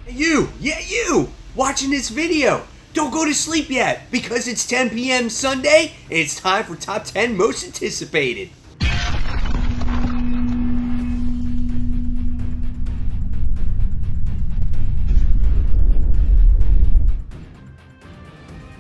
You, yeah, you, watching this video. Don't go to sleep yet because it's 10 p.m. Sunday and it's time for Top 10 Most Anticipated.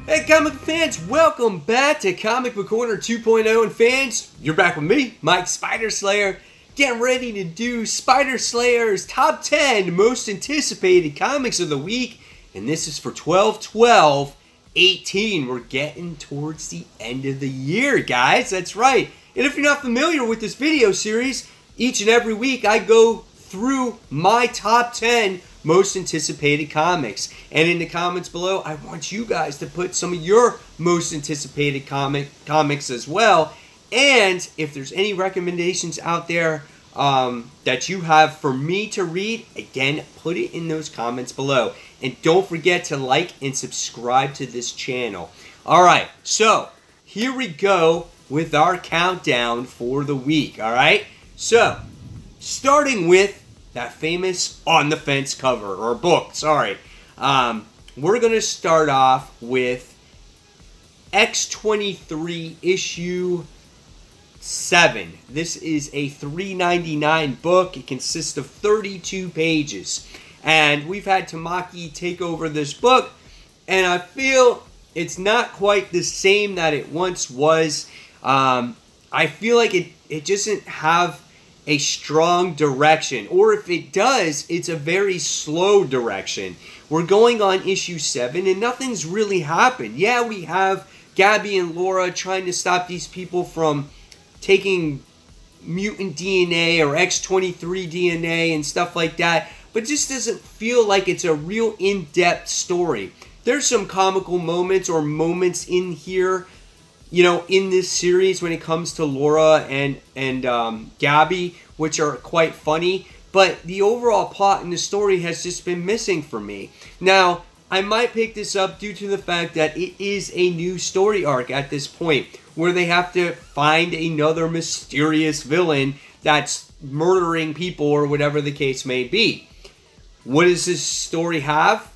Hey comic fans, welcome back to Comic Book Corner 2.0, and fans, you're back with me, Mike Spider Slayer, getting ready to do Spider Slayer's Top 10 Most Anticipated Comics of the Week, and this is for 12/12/18. We're getting towards the end of the year, guys, that's right. And if you're not familiar with this video series, each and every week I go through my top 10 most anticipated comics. And in the comments below, I want you guys to put some of your most anticipated comics as well. And if there's any recommendations out there that you have for me to read, again, put it in those comments below. And don't forget to like and subscribe to this channel. Alright, so here we go with our countdown for the week. Alright, so starting with that famous On the Fence cover, or book, sorry. We're going to start off with X-23 issue 7. This is a $3.99 book. It consists of 32 pages. And we've had Tamaki take over this book, and I feel it's not quite the same that it once was. I feel like it doesn't have a strong direction, or if it does, it's a very slow direction. We're going on issue 7 and nothing's really happened. Yeah, we have Gabby and Laura trying to stop these people from taking mutant DNA or X-23 DNA and stuff like that, but just doesn't feel like it's a real in-depth story. There's some comical moments or moments in here, you know, in this series when it comes to Laura and Gabby, which are quite funny, but the overall plot in the story has just been missing for me. Now, I might pick this up due to the fact that it is a new story arc at this point, where they have to find another mysterious villain that's murdering people or whatever the case may be. What does this story have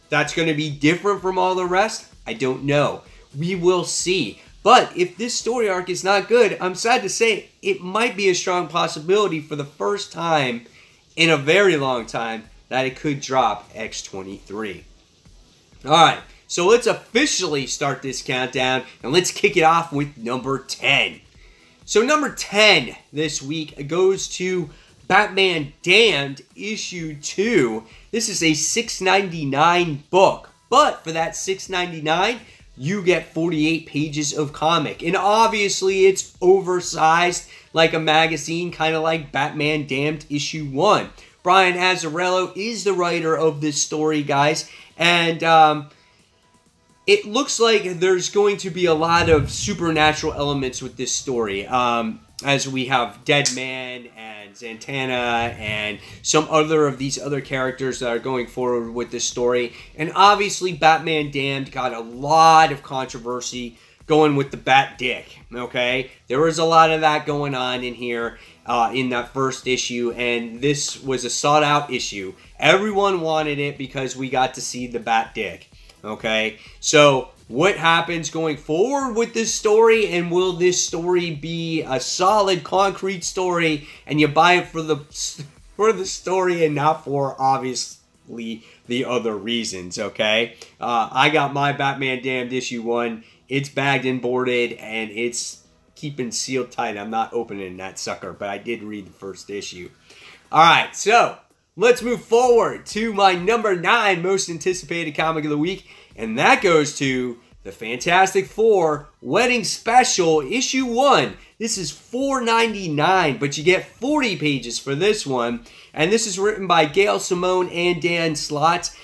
that's going to be different from all the rest? I don't know. We will see. But if this story arc is not good, I'm sad to say it might be a strong possibility for the first time in a very long time that it could drop X-23. Alright, so let's officially start this countdown and let's kick it off with number 10. So number 10 this week goes to Batman Damned issue 2. This is a $6.99 book, but for that $6.99, you get 48 pages of comic. And obviously, it's oversized like a magazine, kind of like Batman Damned issue 1. Brian Azzarello is the writer of this story, guys. And it looks like there's going to be a lot of supernatural elements with this story. As we have Deadman and Zatanna and some other of these other characters that are going forward with this story. And obviously Batman Damned got a lot of controversy going with the Bat Dick, okay? There was a lot of that going on in here in that first issue, and this was a sought out issue. Everyone wanted it because we got to see the Bat Dick, okay? So what happens going forward with this story, and will this story be a solid, concrete story, and you buy it for the story and not for, obviously, the other reasons, okay? I got my Batman Damned issue 1. It's bagged and boarded, and it's keeping sealed tight. I'm not opening that sucker, but I did read the first issue. Alright, so let's move forward to my number 9 most anticipated comic of the week, and that goes to the Fantastic Four Wedding Special issue 1. This is $4.99, but you get 40 pages for this one. And this is written by Gail Simone and Dan Slott.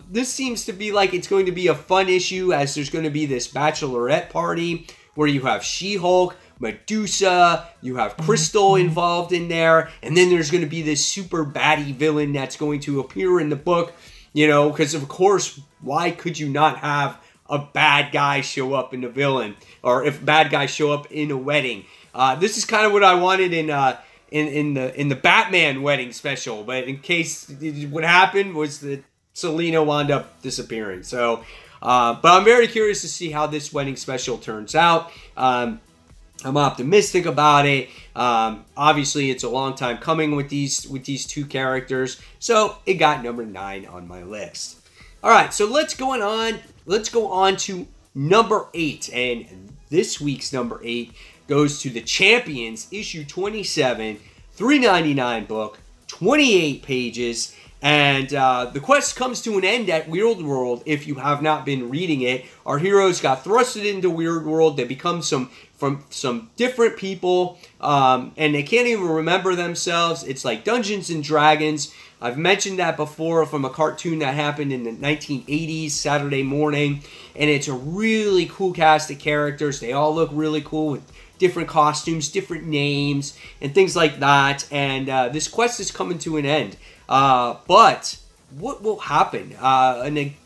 This seems to be like it's going to be a fun issue, as there's going to be this bachelorette party where you have She-Hulk, Medusa, you have Crystal involved in there, and then there's going to be this super baddie villain that's going to appear in the book, you know, because of course, why could you not have a bad guy show up in the villain, or if bad guys show up in a wedding? This is kind of what I wanted in the Batman wedding special, but in case what happened was that Selina wound up disappearing. So, but I'm very curious to see how this wedding special turns out. I'm optimistic about it. Obviously, it's a long time coming with these two characters, so it got number 9 on my list. All right, so let's go on to number 8, and this week's number 8 goes to the Champions, issue 27, $3.99 book, 28 pages. And the quest comes to an end at Weird World if you have not been reading it. Our heroes got thrusted into Weird World. They become from some different people, and they can't even remember themselves. It's like Dungeons and Dragons. I've mentioned that before from a cartoon that happened in the 1980s, Saturday morning. And it's a really cool cast of characters. They all look really cool with different costumes, different names, and things like that. And this quest is coming to an end. But what will happen? And a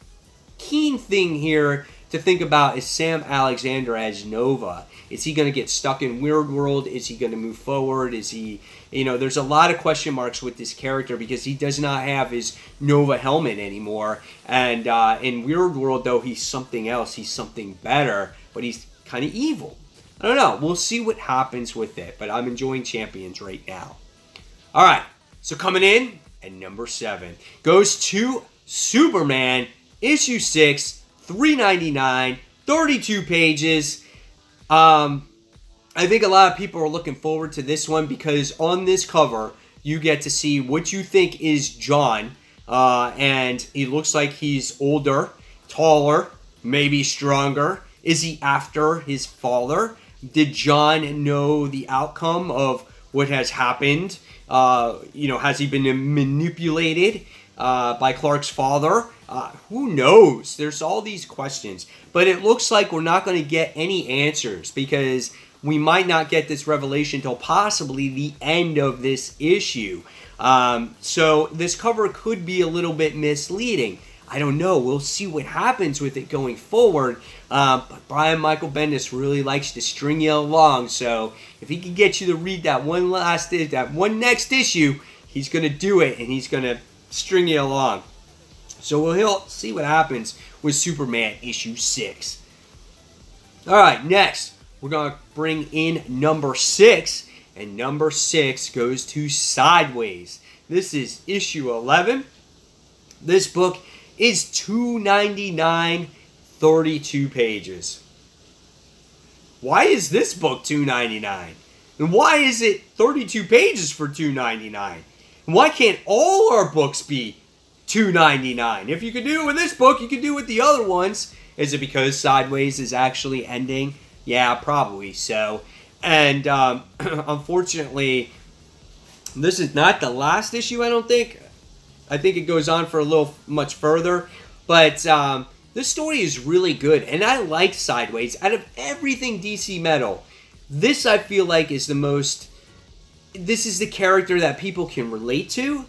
keen thing here to think about is Sam Alexander as Nova. Is he going to get stuck in Weird World? Is he going to move forward? Is he, there's a lot of question marks with this character because he does not have his Nova helmet anymore. And in Weird World, though, he's something else. He's something better, but he's kind of evil. I don't know. We'll see what happens with it, but I'm enjoying Champions right now. All right, so coming in at number 7 goes to Superman, issue 6, $3.99, 32 pages. I think a lot of people are looking forward to this one because on this cover, you get to see what you think is John. And he looks like he's older, taller, maybe stronger. Is he after his father? Did John know the outcome of what has happened? Has he been manipulated by Clark's father? Who knows? There's all these questions. But it looks like we're not going to get any answers because we might not get this revelation till possibly the end of this issue. So this cover could be a little bit misleading. I don't know. We'll see what happens with it going forward. But Brian Michael Bendis really likes to string you along. So if he can get you to read that one next issue, he's going to do it and he's going to string you along. So we'll see what happens with Superman issue 6. All right, next we're going to bring in number 6. And number 6 goes to Sideways. This is issue 11. This book is $2.99, 32 pages. Why is this book $2.99? And why is it 32 pages for $2.99? And why can't all our books be $2.99? If you could do it with this book, you could do it with the other ones. Is it because Sideways is actually ending? Yeah, probably so. And unfortunately, this is not the last issue, I don't think. I think it goes on for a little much further. But this story is really good. And I like Sideways. Out of everything DC Metal, this I feel like is the most... This is the character that people can relate to.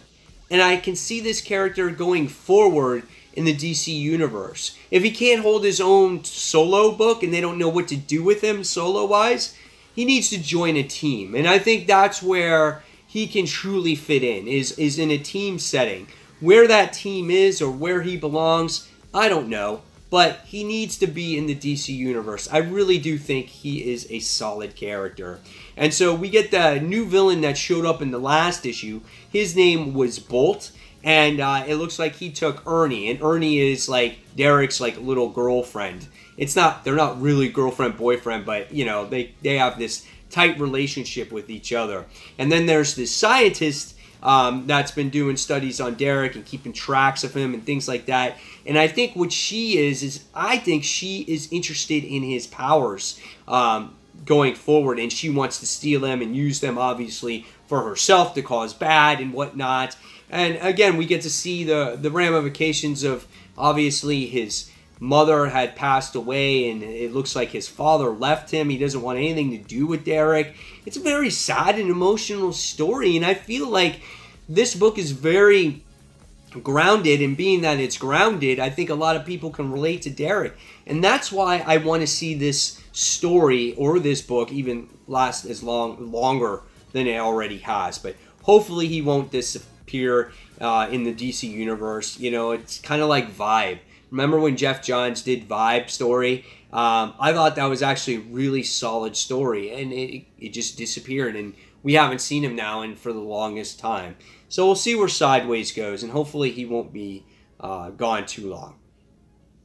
And I can see this character going forward in the DC universe. If he can't hold his own solo book and they don't know what to do with him solo-wise, he needs to join a team. And I think that's where he can truly fit in, is in a team setting. Where that team is or where he belongs, I don't know. But he needs to be in the DC universe. I really do think he is a solid character. And so we get the new villain that showed up in the last issue. His name was Bolt. And it looks like he took Ernie. And Ernie is like Derek's like little girlfriend. They're not really girlfriend-boyfriend, but you know, they have this tight relationship with each other. And then there's this scientist that's been doing studies on Derek and keeping tracks of him and things like that. And I think what she is I think she is interested in his powers going forward, and she wants to steal them and use them, obviously, for herself to cause bad and whatnot. And again, we get to see the ramifications of, obviously, his mother had passed away, and it looks like his father left him. He doesn't want anything to do with Derek. It's a very sad and emotional story, and I feel like this book is very grounded, and being that it's grounded, I think a lot of people can relate to Derek. And that's why I want to see this story, or this book, even last as longer than it already has. But hopefully he won't disappear in the DC universe. You know, it's kind of like Vibe. Remember when Jeff Johns did Vibe story? I thought that was actually a really solid story, and it just disappeared, and we haven't seen him now for the longest time. So we'll see where Sideways goes, and hopefully he won't be gone too long.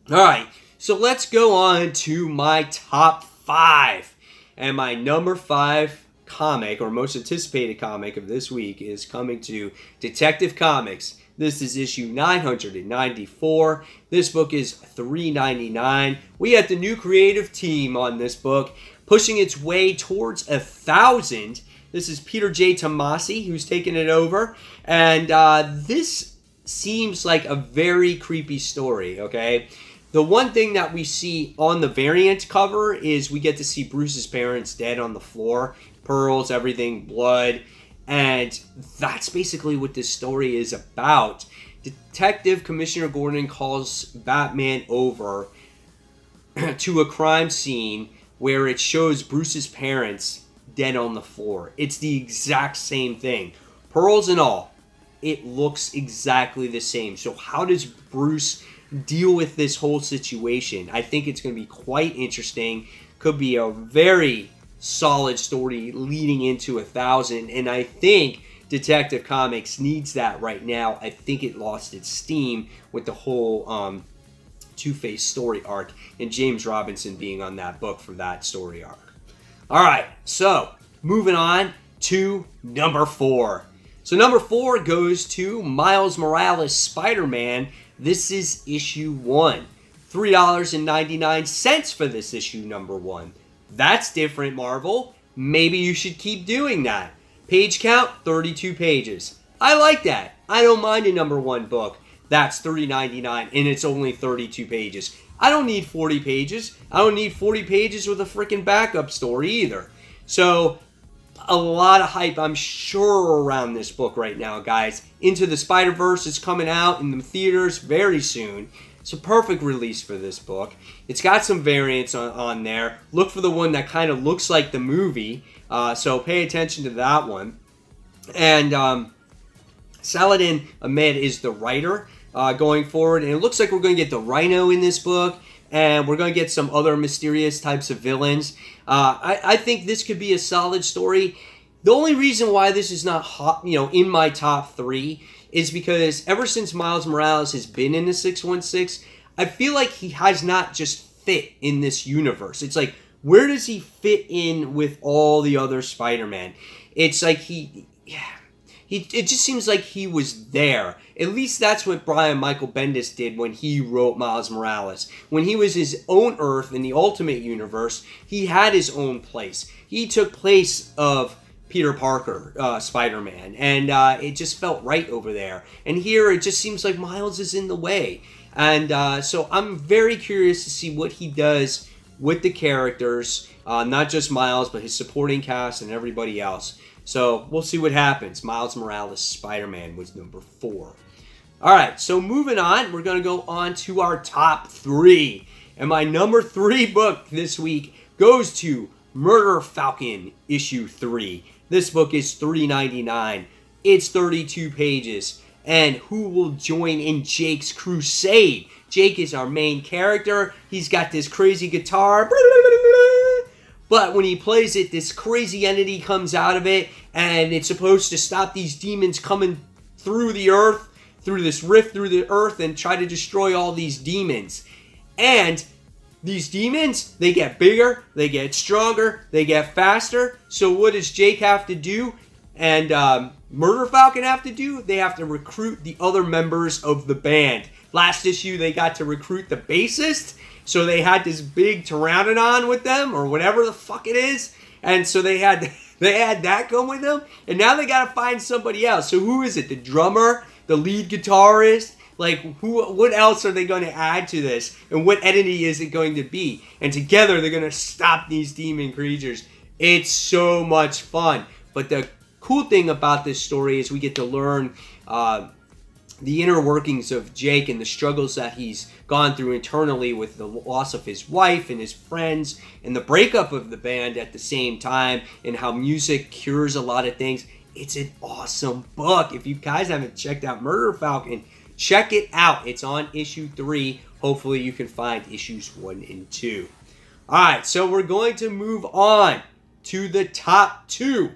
All right, so let's go on to my top 5. And my number 5 comic, or most anticipated comic of this week, is coming to Detective Comics. This is issue 994. This book is $3.99. We had the new creative team on this book, pushing its way towards 1,000. This is Peter J. Tomasi, who's taken it over. And this seems like a very creepy story, okay? The one thing that we see on the variant cover is we get to see Bruce's parents dead on the floor. Pearls, everything, blood. And that's basically what this story is about. Detective Commissioner Gordon calls Batman over to a crime scene where it shows Bruce's parents dead on the floor. It's the exact same thing. Pearls and all. It looks exactly the same. So how does Bruce deal with this whole situation? I think it's going to be quite interesting. Could be a very solid story leading into 1,000, and I think Detective Comics needs that right now. I think it lost its steam with the whole Two-Face story arc, and James Robinson being on that book for that story arc. All right, so moving on to number 4. So number 4 goes to Miles Morales Spider-Man. This is issue 1. $3.99 for this issue number 1. That's different, Marvel. Maybe you should keep doing that. Page count, 32 pages. I like that. I don't mind a number 1 book. That's $3.99 and it's only 32 pages. I don't need 40 pages. I don't need 40 pages with a freaking backup story either. So, a lot of hype, I'm sure, around this book right now, guys. Into the Spider-Verse is coming out in the theaters very soon. It's a perfect release for this book. It's got some variants on there. Look for the one that kind of looks like the movie. So pay attention to that one. And Saladin Ahmed is the writer going forward. And it looks like we're going to get the Rhino in this book. And we're going to get some other mysterious types of villains. I think this could be a solid story. The only reason why this is not hot, in my top 3 is because ever since Miles Morales has been in the 616, I feel like he has not just fit in this universe. It's like, where does he fit in with all the other Spider-Man? It's like it just seems like he was there. At least that's what Brian Michael Bendis did when he wrote Miles Morales. When he was his own Earth in the Ultimate Universe, he had his own place. He took place of Peter Parker, Spider-Man, and it just felt right over there. And here, it just seems like Miles is in the way. And so I'm very curious to see what he does with the characters, not just Miles, but his supporting cast and everybody else. So we'll see what happens. Miles Morales Spider-Man was number 4. All right, so moving on, we're going to go on to our top 3. And my number 3 book this week goes to Murder Falcon, issue 3. This book is $3.99. It's 32 pages. And who will join in Jake's crusade? Jake is our main character. He's got this crazy guitar. But when he plays it, this crazy entity comes out of it. And it's supposed to stop these demons coming through the earth, through this rift through the earth, and try to destroy all these demons. And these demons, they get bigger, they get stronger, they get faster. So what does Jake have to do? And Murder Falcon have to do? They have to recruit the other members of the band. Last issue, they got to recruit the bassist. So they had this big Pteranodon with them, or whatever the fuck it is. And so they had that come with them. And now they got to find somebody else. So who is it? The drummer? The lead guitarist? Like, what else are they going to add to this? And what entity is it going to be? And together, they're going to stop these demon creatures. It's so much fun. But the cool thing about this story is we get to learn the inner workings of Jake and the struggles that he's gone through internally with the loss of his wife and his friends and the breakup of the band at the same time, and how music cures a lot of things. It's an awesome book. If you guys haven't checked out Murder Falcon, check it out. It's on issue 3. Hopefully you can find issues 1 and 2. Alright, so we're going to move on to the top 2.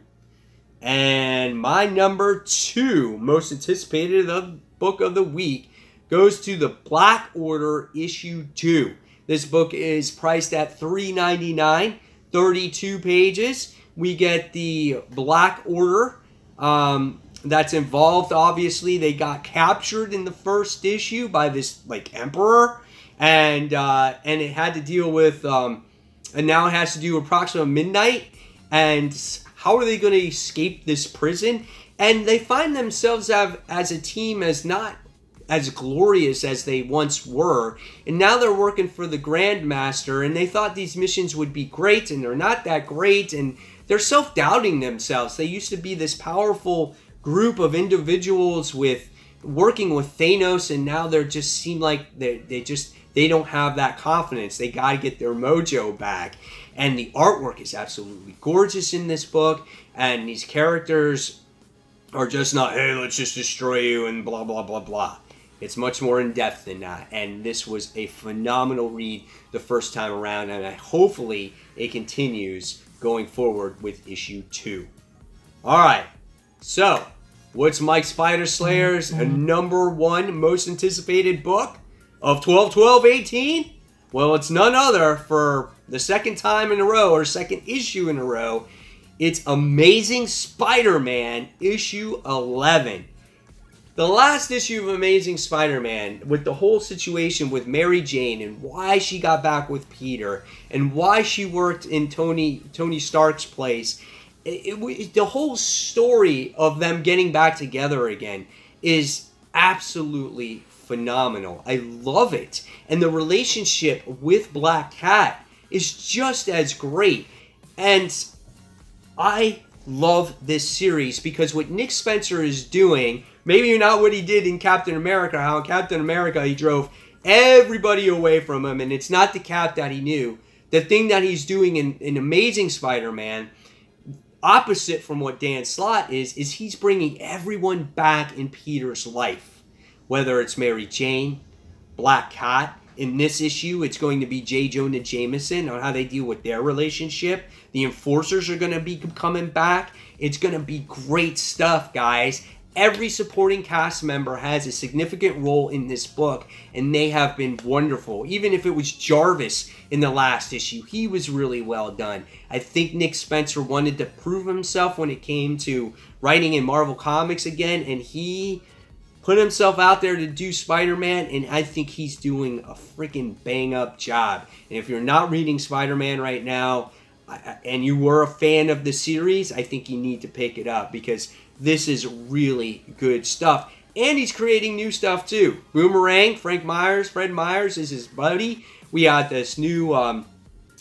And my number 2 most anticipated book of the week goes to the Black Order issue 2. This book is priced at $3.99, 32 pages. We get the Black Order that's involved. Obviously, they got captured in the first issue by this emperor, and it had to deal with and now it has to do approximately midnight. And how are they going to escape this prison? And they find themselves as a team as not as glorious as they once were. And now they're working for the Grandmaster, and they thought these missions would be great, and they're not that great, and they're self-doubting themselves. They used to be this powerful group of individuals working with Thanos, and now they just seem like they don't have that confidence. They got to get their mojo back. And the artwork is absolutely gorgeous in this book, and these characters are just not, hey, let's just destroy you and blah, blah, blah, blah. It's much more in-depth than that, and this was a phenomenal read the first time around, and hopefully it continues going forward with issue 2. Alright, so what's Mike Spider Slayer's number 1 most anticipated book of 12/12/18? Well, it's none other, for the second time in a row, or second issue in a row, it's Amazing Spider-Man issue 11. The last issue of Amazing Spider-Man, with the whole situation with Mary Jane and why she got back with Peter and why she worked in Tony Stark's place, the whole story of them getting back together again is absolutely phenomenal. I love it. And the relationship with Black Cat is just as great. And I love this series because what Nick Spencer is doing, maybe not what he did in Captain America, how in Captain America he drove everybody away from him, and it's not the Cap that he knew. The thing that he's doing in Amazing Spider-Man, opposite from what Dan Slott is he's bringing everyone back in Peter's life. Whether it's Mary Jane, Black Cat. In this issue, it's going to be J. Jonah Jameson on how they deal with their relationship. The Enforcers are going to be coming back. It's going to be great stuff, guys. Every supporting cast member has a significant role in this book, and they have been wonderful. Even if it was Jarvis in the last issue, he was really well done. I think Nick Spencer wanted to prove himself when it came to writing in Marvel Comics again, and he put himself out there to do Spider-Man, and I think he's doing a freaking bang-up job. And if you're not reading Spider-Man right now, and you were a fan of the series, I think you need to pick it up, because this is really good stuff. And he's creating new stuff, too. Boomerang, Fred Myers is his buddy. We got this new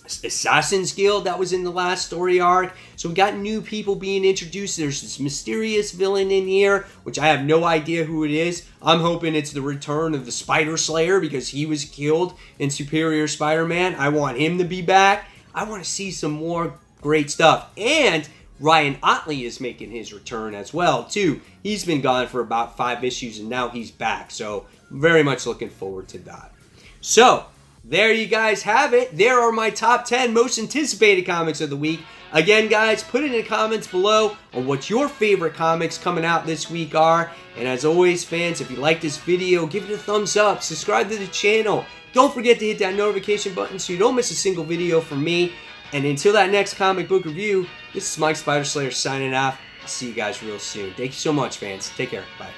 Assassin's Guild that was in the last story arc. So we got new people being introduced. There's this mysterious villain in here, which I have no idea who it is. I'm hoping it's the return of the Spider Slayer, because he was killed in Superior Spider-Man. I want him to be back. I want to see some more great stuff. And Ryan Otley is making his return as well, too. He's been gone for about 5 issues, and now he's back. So very much looking forward to that. So there you guys have it. There are my top 10 most anticipated comics of the week. Again, guys, put it in the comments below on what your favorite comics coming out this week are. And as always, fans, if you like this video, give it a thumbs up. Subscribe to the channel. Don't forget to hit that notification button so you don't miss a single video from me. And until that next comic book review, this is Mike Spider Slayer signing off. I'll see you guys real soon. Thank you so much, fans. Take care. Bye.